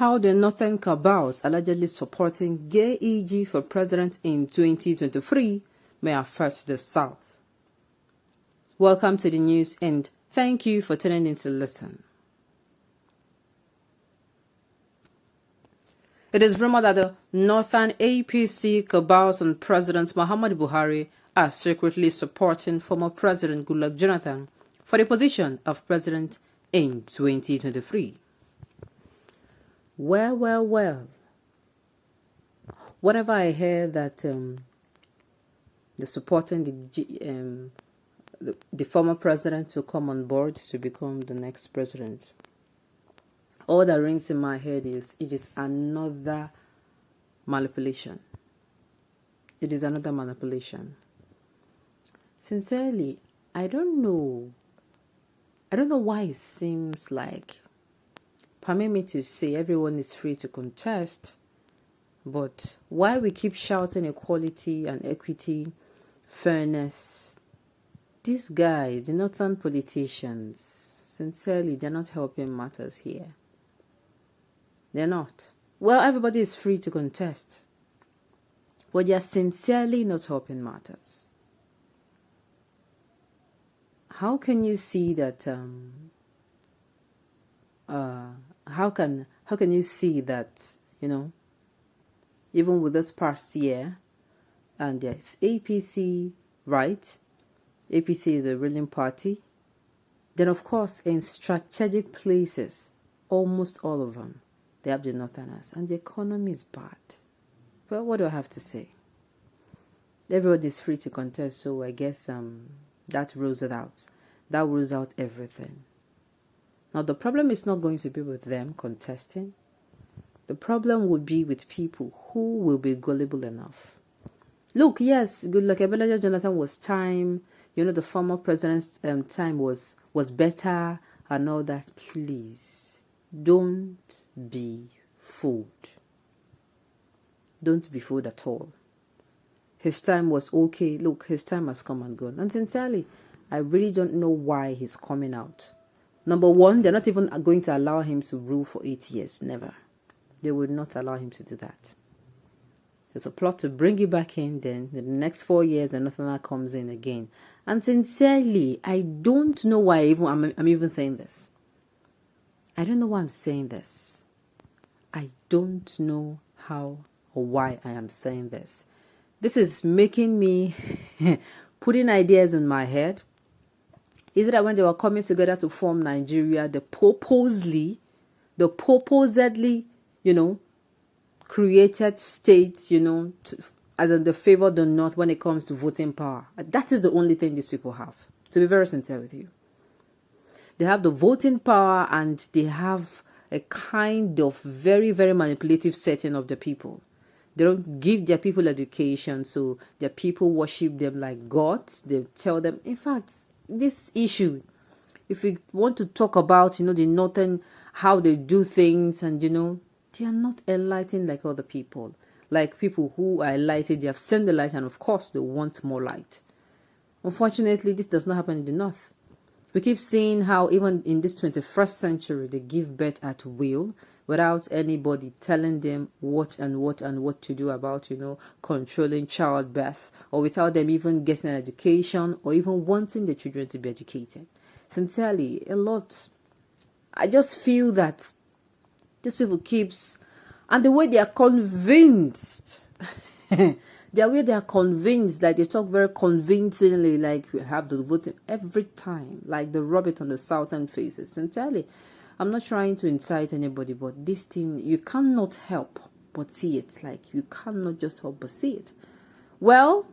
How the Northern Cabals allegedly supporting gay EG for president in 2023 may affect the South. Welcome to the news and thank you for tuning in to listen. It is rumored that the Northern APC cabals and President Muhammadu Buhari are secretly supporting former President Goodluck Jonathan for the position of president in 2023. Well. Whenever I hear that they're supporting the former president to come on board to become the next president, all that rings in my head is it is another manipulation. It is another manipulation. Sincerely, I don't know why it seems like, permit me to say, everyone is free to contest, but why we keep shouting equality and equity, fairness, these guys, the northern politicians, sincerely, they're not helping matters here. They're not. Well, everybody is free to contest, but they're sincerely not helping matters. How can you see that? How can you see that? Even with this past year, and there's APC, right? APC is a ruling party. Then, of course, in strategic places, almost all of them, they have the Northerners, and the economy is bad. Well, what do I have to say? Everybody is free to contest, so I guess that rules it out. That rules out everything. Now, the problem is not going to be with them contesting. The problem would be with people who will be gullible enough. Look, yes, Goodluck Jonathan was time. The former president's time was better and all that. Please, don't be fooled. Don't be fooled at all. His time was okay. Look, his time has come and gone. And sincerely, I really don't know why he's coming out. Number one, they're not even going to allow him to rule for 8 years. Never. They would not allow him to do that. There's a plot to bring you back in, then in the next 4 years, and nothing that comes in again. And sincerely, I don't know why I'm even saying this. I don't know why I'm saying this. I don't know how or why I am saying this. This is making me putting ideas in my head. Is it that when they were coming together to form Nigeria, the purposely, created states, as in the favor of the North when it comes to voting power? That is the only thing these people have, to be very sincere with you. They have the voting power and they have a kind of very, very manipulative setting of the people. They don't give their people education, so their people worship them like gods. They tell them, in fact, this issue, if we want to talk about, the Northern, how they do things, and, they are not enlightened like other people. Like people who are enlightened, they have seen the light, and of course, they want more light. Unfortunately, this does not happen in the North. We keep seeing how even in this 21st century, they give birth at will without anybody telling them what to do about, controlling childbirth, or without them even getting an education or even wanting the children to be educated. Sincerely, a lot. I just feel that these people and the way they are convinced, like they talk very convincingly, like we have the voting every time, like they rub it on the southern faces. Sincerely, I'm not trying to incite anybody, but this thing, you cannot help but see it. Like, you cannot just help but see it. Well,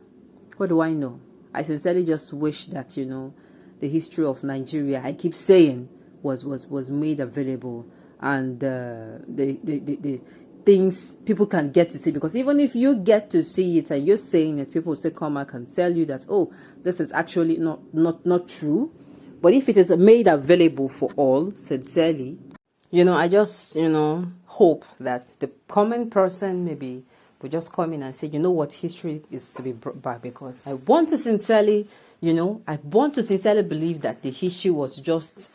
what do I know? I sincerely just wish that, the history of Nigeria, I keep saying, was made available, and the things people can get to see, because even if you get to see it and you're saying it, people will say, come back and tell you that, oh, this is actually not true. But if it is made available for all, sincerely, I just, hope that the common person maybe will just come in and say, what, history is to be brought back, because I want to sincerely believe that the history was just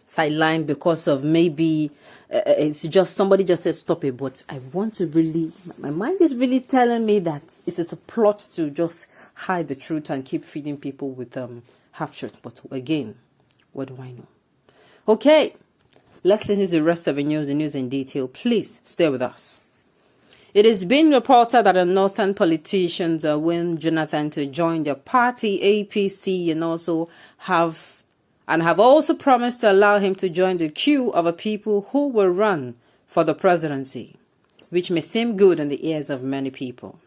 sidelined because of maybe it's just somebody just said stop it. But I want to really, my mind is really telling me that it's a plot to just hide the truth and keep feeding people with half truth. But again, what do I know? Okay, let's listen to the rest of the news in detail. Please stay with us. It is being reported that the northern politicians want Jonathan to join their party APC and have also promised to allow him to join the queue of a people who will run for the presidency, which may seem good in the ears of many people.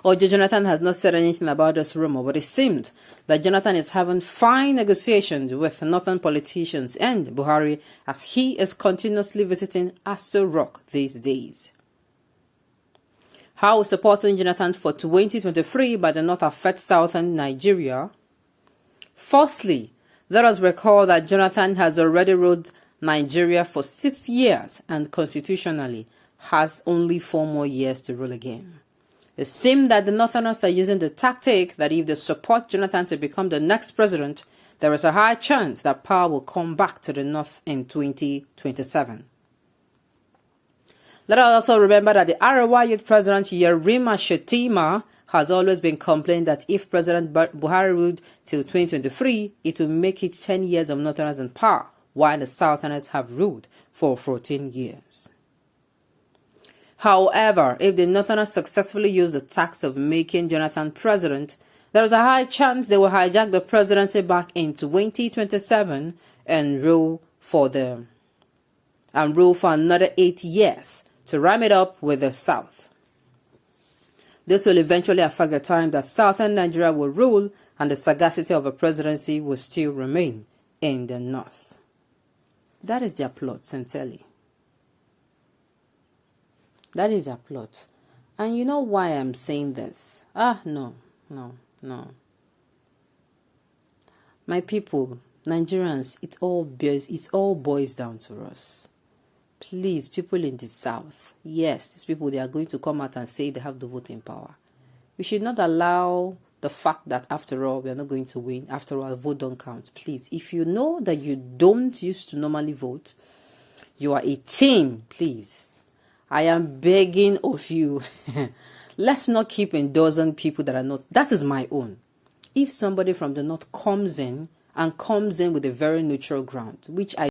Although Jonathan has not said anything about this rumor, but it seemed that Jonathan is having fine negotiations with northern politicians and Buhari as he is continuously visiting Aso Rock these days. How supporting Jonathan for 2023 by the North affect southern Nigeria? Firstly, let us recall that Jonathan has already ruled Nigeria for 6 years and constitutionally has only 4 more years to rule again. It seems that the Northerners are using the tactic that if they support Jonathan to become the next president, there is a high chance that power will come back to the North in 2027. Let us also remember that the Arewa Youth President Yerima Shetima has always been complaining that if President Buhari ruled till 2023, it will make it 10 years of Northerners in power, while the Southerners have ruled for 14 years. However, if the Northerners successfully use the tax of making Jonathan president, there is a high chance they will hijack the presidency back in 2027 and rule for another 8 years to ram it up with the South. This will eventually affect the time that southern Nigeria will rule and the sagacity of a presidency will still remain in the North. That is their plot, sincerely. That is their plot. And you know why I'm saying this? No. My people, Nigerians, it all boils down to us. Please, people in the South, yes, these people, they are going to come out and say they have the voting power. We should not allow the fact that, after all, we are not going to win. After all, vote don't count. Please, if you know that you don't used to normally vote, you are 18, please. I am begging of you. Let's not keep endorsing people that are not. That is my own. If somebody from the North comes in with a very neutral ground, which I